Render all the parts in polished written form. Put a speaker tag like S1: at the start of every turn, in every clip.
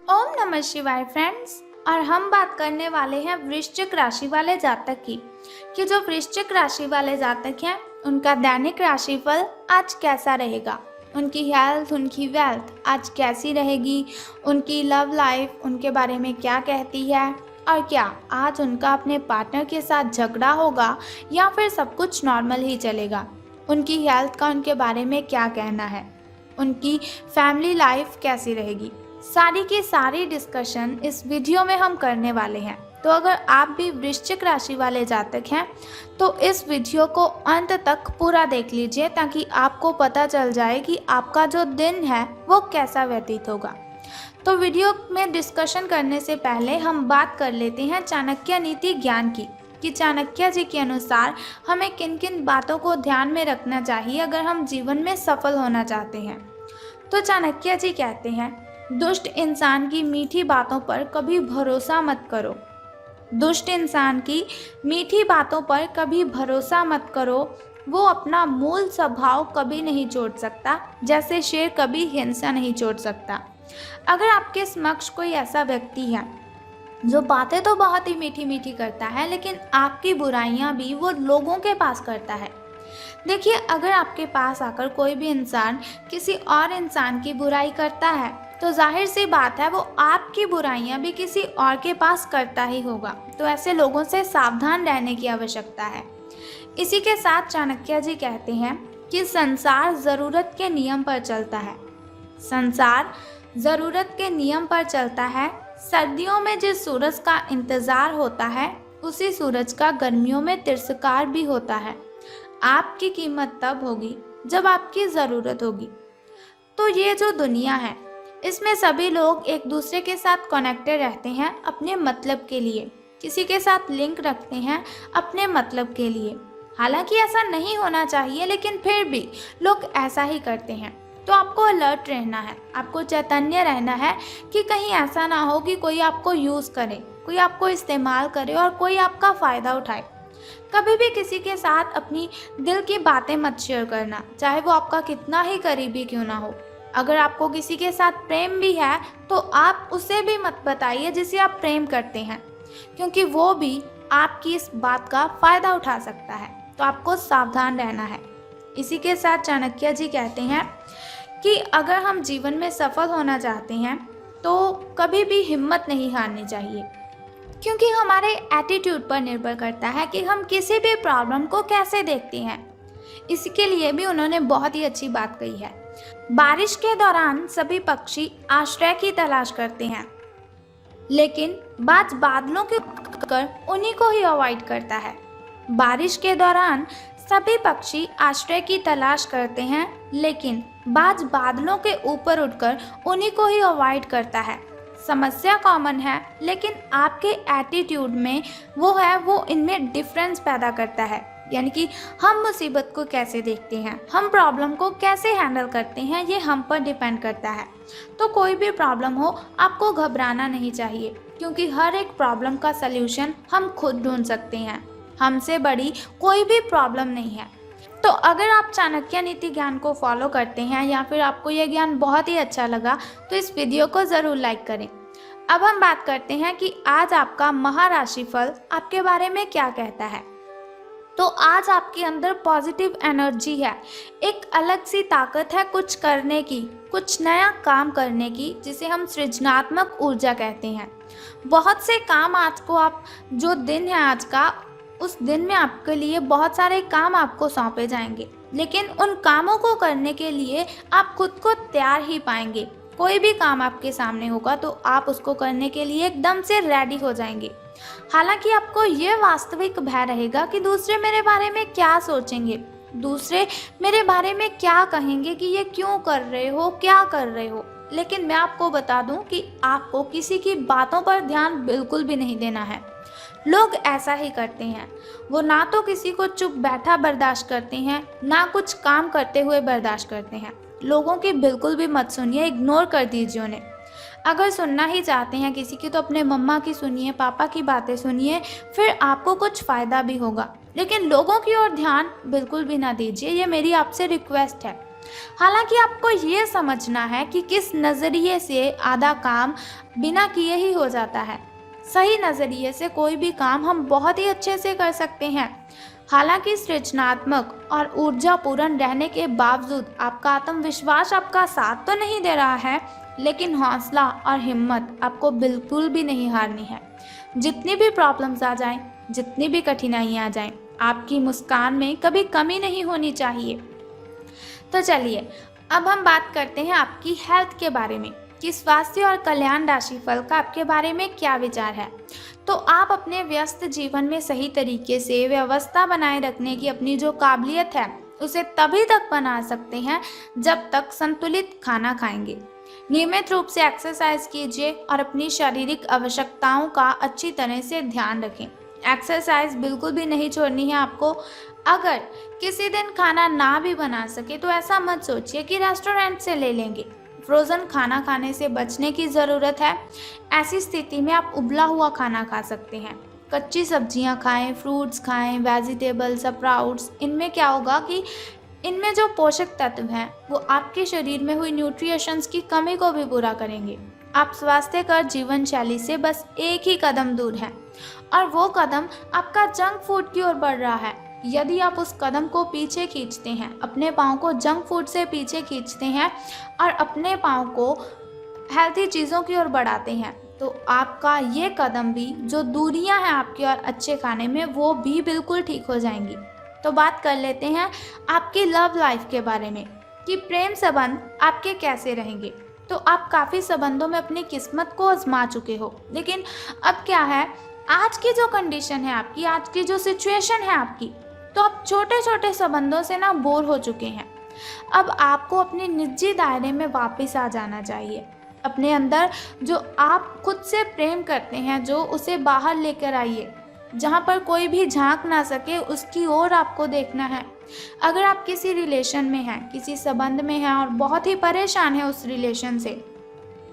S1: ओम नमः शिवाय फ्रेंड्स। और हम बात करने वाले हैं वृश्चिक राशि वाले जातक की कि जो वृश्चिक राशि वाले जातक हैं उनका दैनिक राशिफल आज कैसा रहेगा, उनकी हेल्थ, उनकी वेल्थ आज कैसी रहेगी, उनकी लव लाइफ उनके बारे में क्या कहती है, और क्या आज उनका अपने पार्टनर के साथ झगड़ा होगा या फिर सब कुछ नॉर्मल ही चलेगा, उनकी हेल्थ का उनके बारे में क्या कहना है, उनकी फैमिली लाइफ कैसी रहेगी। सारी की सारी डिस्कशन इस वीडियो में हम करने वाले हैं। तो अगर आप भी वृश्चिक राशि वाले जातक हैं तो इस वीडियो को अंत तक पूरा देख लीजिए ताकि आपको पता चल जाए कि आपका जो दिन है वो कैसा व्यतीत होगा। तो वीडियो में डिस्कशन करने से पहले हम बात कर लेते हैं चाणक्य नीति ज्ञान की कि चाणक्य जी के अनुसार हमें किन किन बातों को ध्यान में रखना चाहिए अगर हम जीवन में सफल होना चाहते हैं। तो चाणक्य जी कहते हैं, दुष्ट इंसान की मीठी बातों पर कभी भरोसा मत करो। दुष्ट इंसान की मीठी बातों पर कभी भरोसा मत करो। वो अपना मूल स्वभाव कभी नहीं छोड़ सकता, जैसे शेर कभी हिंसा नहीं छोड़ सकता। अगर आपके समक्ष कोई ऐसा व्यक्ति है जो बातें तो बहुत ही मीठी मीठी करता है लेकिन आपकी बुराइयां भी वो लोगों के पास करता है। देखिए, अगर आपके पास आकर कोई भी इंसान किसी और इंसान की बुराई करता है तो जाहिर सी बात है वो आपकी बुराइयां भी किसी और के पास करता ही होगा। तो ऐसे लोगों से सावधान रहने की आवश्यकता है। इसी के साथ चाणक्य जी कहते हैं कि संसार ज़रूरत के नियम पर चलता है। संसार ज़रूरत के नियम पर चलता है। सर्दियों में जिस सूरज का इंतज़ार होता है उसी सूरज का गर्मियों में तिरस्कार भी होता है। आपकी कीमत तब होगी जब आपकी ज़रूरत होगी। तो ये जो दुनिया है इसमें सभी लोग एक दूसरे के साथ कनेक्टेड रहते हैं अपने मतलब के लिए, किसी के साथ लिंक रखते हैं अपने मतलब के लिए। हालांकि ऐसा नहीं होना चाहिए लेकिन फिर भी लोग ऐसा ही करते हैं। तो आपको अलर्ट रहना है, आपको चैतन्य रहना है कि कहीं ऐसा ना हो कि कोई आपको यूज़ करे, कोई आपको इस्तेमाल करे और कोई आपका फ़ायदा उठाए। कभी भी किसी के साथ अपनी दिल की बातें मत शेयर करना, चाहे वो आपका कितना ही करीबी क्यों ना हो। अगर आपको किसी के साथ प्रेम भी है तो आप उसे भी मत बताइए जिसे आप प्रेम करते हैं, क्योंकि वो भी आपकी इस बात का फ़ायदा उठा सकता है। तो आपको सावधान रहना है। इसी के साथ चाणक्य जी कहते हैं कि अगर हम जीवन में सफल होना चाहते हैं तो कभी भी हिम्मत नहीं हारनी चाहिए, क्योंकि हमारे एटीट्यूड पर निर्भर करता है कि हम किसी भी प्रॉब्लम को कैसे देखते हैं। इसके लिए भी उन्होंने बहुत ही अच्छी बात कही है। बारिश के दौरान सभी पक्षी आश्रय की तलाश करते हैं, लेकिन बाज बादलों के कर उन्हीं को ही अवॉइड करता है। बारिश के दौरान सभी पक्षी आश्रय की तलाश करते हैं, लेकिन बाज बादलों के ऊपर उड़कर उन्हीं को ही अवॉइड करता है। समस्या कॉमन है लेकिन आपके एटीट्यूड में वो इनमें डिफरेंस पैदा करता है। यानी कि हम मुसीबत को कैसे देखते हैं, हम प्रॉब्लम को कैसे हैंडल करते हैं, ये हम पर डिपेंड करता है। तो कोई भी प्रॉब्लम हो आपको घबराना नहीं चाहिए, क्योंकि हर एक प्रॉब्लम का सल्यूशन हम खुद ढूंढ सकते हैं। हमसे बड़ी कोई भी प्रॉब्लम नहीं है। तो अगर आप चाणक्य नीति ज्ञान को फॉलो करते हैं या फिर आपको यह ज्ञान बहुत ही अच्छा लगा तो इस वीडियो को ज़रूर लाइक करें। अब हम बात करते हैं कि आज आपका महाराशिफल आपके बारे में क्या कहता है। तो आज आपके अंदर पॉजिटिव एनर्जी है, एक अलग सी ताकत है कुछ करने की, कुछ नया काम करने की, जिसे हम सृजनात्मक ऊर्जा कहते हैं। बहुत से काम आज को आप जो दिन है आज का, उस दिन में आपके लिए बहुत सारे काम आपको सौंपे जाएंगे, लेकिन उन कामों को करने के लिए आप खुद को तैयार ही पाएंगे। कोई भी काम आपके सामने होगा तो आप उसको करने के लिए एकदम से रेडी हो जाएंगे। हालांकि आपको ये वास्तविक भय रहेगा कि दूसरे मेरे बारे में क्या सोचेंगे, दूसरे मेरे बारे में क्या कहेंगे कि ये क्यों कर रहे हो, क्या कर रहे हो। लेकिन मैं आपको बता दूं कि आपको किसी की बातों पर ध्यान बिल्कुल भी नहीं देना है। लोग ऐसा ही करते हैं, वो ना तो किसी को चुप बैठा बर्दाश्त करते हैं, ना कुछ काम करते हुए बर्दाश्त करते हैं। लोगों की बिल्कुल भी मत सुनिए, इग्नोर कर दीजिए उन्हें। अगर सुनना ही चाहते हैं किसी की तो अपने मम्मा की सुनिए, पापा की बातें सुनिए, फिर आपको कुछ फ़ायदा भी होगा। लेकिन लोगों की ओर ध्यान बिल्कुल भी ना दीजिए, ये मेरी आपसे रिक्वेस्ट है। हालांकि आपको ये समझना है कि किस नज़रिए से आधा काम बिना किए ही हो जाता है। सही नज़रिए से कोई भी काम हम बहुत ही अच्छे से कर सकते हैं। हालांकि सृजनात्मक और ऊर्जापूर्ण रहने के बावजूद आपका आत्मविश्वास आपका साथ तो नहीं दे रहा है, लेकिन हौसला और हिम्मत आपको बिल्कुल भी नहीं हारनी है। जितनी भी प्रॉब्लम्स आ जाएं, जितनी भी कठिनाइयाँ आ जाएं, आपकी मुस्कान में कभी कमी नहीं होनी चाहिए। तो चलिए अब हम बात करते हैं आपकी हेल्थ के बारे में कि स्वास्थ्य और कल्याण राशिफल का आपके बारे में क्या विचार है। तो आप अपने व्यस्त जीवन में सही तरीके से व्यवस्था बनाए रखने की अपनी जो काबिलियत है उसे तभी तक बना सकते हैं जब तक संतुलित खाना खाएंगे। नियमित रूप से एक्सरसाइज कीजिए और अपनी शारीरिक आवश्यकताओं का अच्छी तरह से ध्यान रखें। एक्सरसाइज बिल्कुल भी नहीं छोड़नी है आपको। अगर किसी दिन खाना ना भी बना सके तो ऐसा मत सोचिए कि रेस्टोरेंट से ले लेंगे। फ्रोज़न खाना खाने से बचने की ज़रूरत है। ऐसी स्थिति में आप उबला हुआ खाना खा सकते हैं। कच्ची सब्जियां खाएं, फ्रूट्स खाएं, वेजिटेबल्स, स्प्राउट्स। इनमें क्या होगा कि इनमें जो पोषक तत्व हैं वो आपके शरीर में हुई न्यूट्रिशंस की कमी को भी पूरा करेंगे। आप स्वास्थ्यकर जीवन शैली से बस एक ही कदम दूर हैं और वो कदम आपका जंक फूड की ओर बढ़ रहा है। यदि आप उस कदम को पीछे खींचते हैं, अपने पाँव को जंक फूड से पीछे खींचते हैं और अपने पाँव को हेल्थी चीज़ों की ओर बढ़ाते हैं, तो आपका ये कदम भी, जो दूरियां हैं आपकी और अच्छे खाने में, वो भी बिल्कुल ठीक हो जाएंगी। तो बात कर लेते हैं आपकी लव लाइफ के बारे में कि प्रेम संबंध आपके कैसे रहेंगे। तो आप काफ़ी संबंधों में अपनी किस्मत को आजमा चुके हो, लेकिन अब क्या है, आज की जो कंडीशन है आपकी, आज की जो सिचुएशन है आपकी, तो आप छोटे छोटे संबंधों से ना बोर हो चुके हैं। अब आपको अपने निजी दायरे में वापस आ जाना चाहिए। अपने अंदर जो आप खुद से प्रेम करते हैं, जो उसे बाहर लेकर आइए। जहाँ पर कोई भी झांक ना सके उसकी ओर आपको देखना है। अगर आप किसी रिलेशन में हैं, किसी संबंध में हैं और बहुत ही परेशान हैं उस रिलेशन से,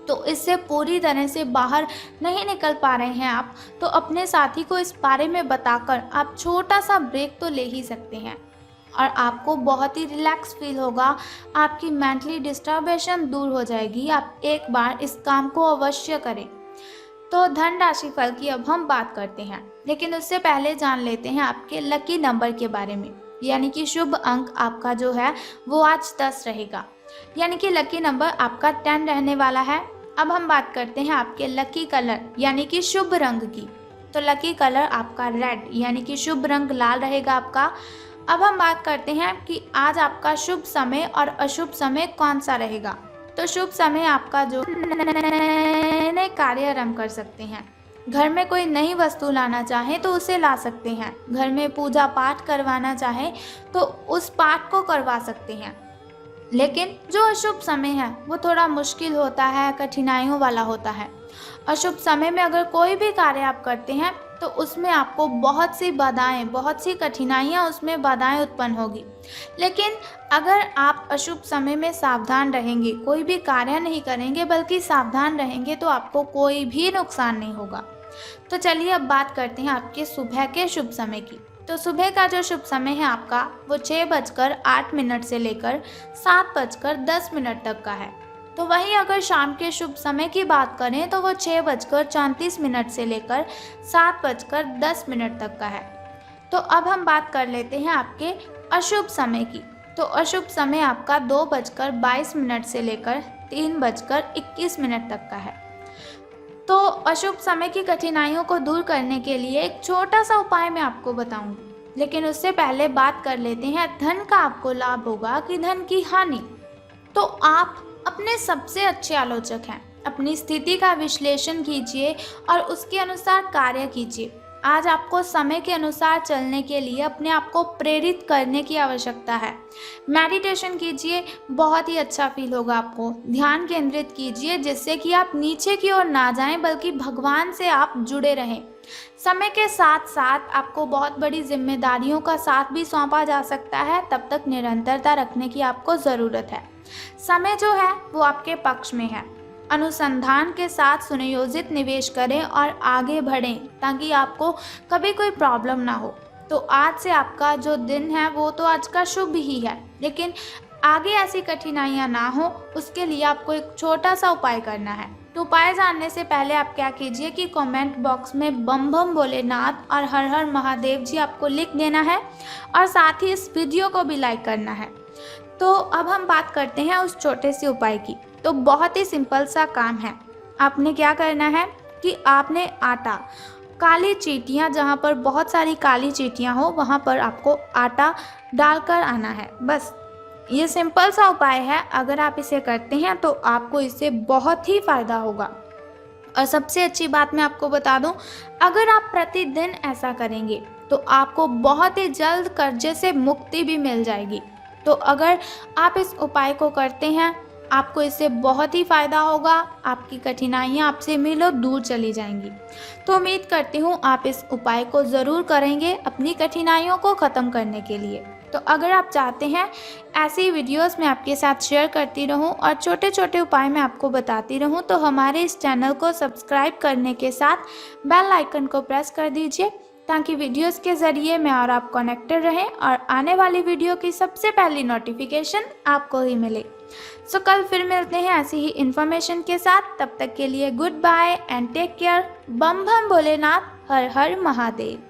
S1: तो इससे पूरी तरह से बाहर नहीं निकल पा रहे हैं आप, तो अपने साथी को इस बारे में बताकर आप छोटा सा ब्रेक तो ले ही सकते हैं और आपको बहुत ही रिलैक्स फील होगा। आपकी मेंटली डिस्टर्बेशन दूर हो जाएगी। आप एक बार इस काम को अवश्य करें। तो धन राशि फल की अब हम बात करते हैं, लेकिन उससे पहले जान लेते हैं आपके लकी नंबर के बारे में, यानी कि शुभ अंक आपका जो है वो आज 10 रहेगा, यानी कि लकी नंबर आपका 10 रहने वाला है। अब हम बात करते हैं आपके लकी कलर यानी कि शुभ रंग की। तो लकी कलर आपका रेड यानी कि शुभ रंग लाल रहेगा आपका। अब हम बात करते हैं कि आज आपका शुभ समय और अशुभ समय कौन सा रहेगा। तो शुभ समय आपका जो नए कार्य आरंभ कर सकते हैं, घर में कोई नई वस्तु लाना चाहे तो उसे ला सकते हैं, घर में पूजा पाठ करवाना चाहे तो उस पाठ को करवा सकते हैं। लेकिन जो अशुभ समय है वो थोड़ा मुश्किल होता है, कठिनाइयों वाला होता है। अशुभ समय में अगर कोई भी कार्य आप करते हैं तो उसमें आपको बहुत सी बाधाएं, बहुत सी कठिनाइयां, उसमें बाधाएं उत्पन्न होगी। लेकिन अगर आप अशुभ समय में सावधान रहेंगे, कोई भी कार्य नहीं करेंगे बल्कि सावधान रहेंगे, तो आपको कोई भी नुकसान नहीं होगा। तो चलिए अब बात करते हैं आपके सुबह के शुभ समय की। तो सुबह का जो शुभ समय है आपका वो 6:08 से लेकर 7:10 तक का है। तो वहीं अगर शाम के शुभ समय की बात करें तो वो 6:34 से लेकर 7:10 तक का है। तो अब हम बात कर लेते हैं आपके अशुभ समय की। तो अशुभ समय आपका 2:22 से लेकर 3:21 तक का है। तो अशुभ समय की कठिनाइयों को दूर करने के लिए एक छोटा सा उपाय मैं आपको बताऊंगी, लेकिन उससे पहले बात कर लेते हैं धन का आपको लाभ होगा कि धन की हानि। तो आप अपने सबसे अच्छे आलोचक हैं। अपनी स्थिति का विश्लेषण कीजिए और उसके अनुसार कार्य कीजिए। आज आपको समय के अनुसार चलने के लिए अपने आप को प्रेरित करने की आवश्यकता है। मेडिटेशन कीजिए, बहुत ही अच्छा फील होगा आपको। ध्यान केंद्रित कीजिए जिससे कि आप नीचे की ओर ना जाएं बल्कि भगवान से आप जुड़े रहें। समय के साथ साथ आपको बहुत बड़ी जिम्मेदारियों का साथ भी सौंपा जा सकता है, तब तक निरंतरता रखने की आपको ज़रूरत है। समय जो है वो आपके पक्ष में है। अनुसंधान के साथ सुनियोजित निवेश करें और आगे बढ़ें ताकि आपको कभी कोई प्रॉब्लम ना हो। तो आज से आपका जो दिन है वो तो आज का शुभ ही है, लेकिन आगे ऐसी कठिनाइयाँ ना हो, उसके लिए आपको एक छोटा सा उपाय करना है। तो उपाय जानने से पहले आप क्या कीजिए कि कमेंट बॉक्स में बम बम भोलेनाथ और हर हर महादेव जी आपको लिख देना है और साथ ही इस वीडियो को भी लाइक करना है। तो अब हम बात करते हैं उस छोटे से उपाय की। तो बहुत ही सिंपल सा काम है। आपने क्या करना है कि आपने आटा, काली चींटियाँ, जहाँ पर बहुत सारी काली चींटियाँ हो वहाँ पर आपको आटा डालकर आना है। बस ये सिंपल सा उपाय है। अगर आप इसे करते हैं तो आपको इससे बहुत ही फ़ायदा होगा। और सबसे अच्छी बात मैं आपको बता दूं, अगर आप प्रतिदिन ऐसा करेंगे तो आपको बहुत ही जल्द कर्जे से मुक्ति भी मिल जाएगी। तो अगर आप इस उपाय को करते हैं, आपको इससे बहुत ही फ़ायदा होगा। आपकी कठिनाइयाँ आपसे मिलो दूर चली जाएंगी। तो उम्मीद करती हूँ आप इस उपाय को ज़रूर करेंगे अपनी कठिनाइयों को ख़त्म करने के लिए। तो अगर आप चाहते हैं ऐसी वीडियोस मैं आपके साथ शेयर करती रहूं और छोटे छोटे उपाय मैं आपको बताती रहूं, तो हमारे इस चैनल को सब्सक्राइब करने के साथ बेल आइकन को प्रेस कर दीजिए, ताकि वीडियोस के ज़रिए मैं और आप कनेक्टेड रहें और आने वाली वीडियो की सबसे पहली नोटिफिकेशन आपको ही मिले। सो कल फिर मिलते हैं ऐसी ही इन्फॉर्मेशन के साथ। तब तक के लिए good bye and take care. बम बम भोलेनाथ, हर हर महादेव।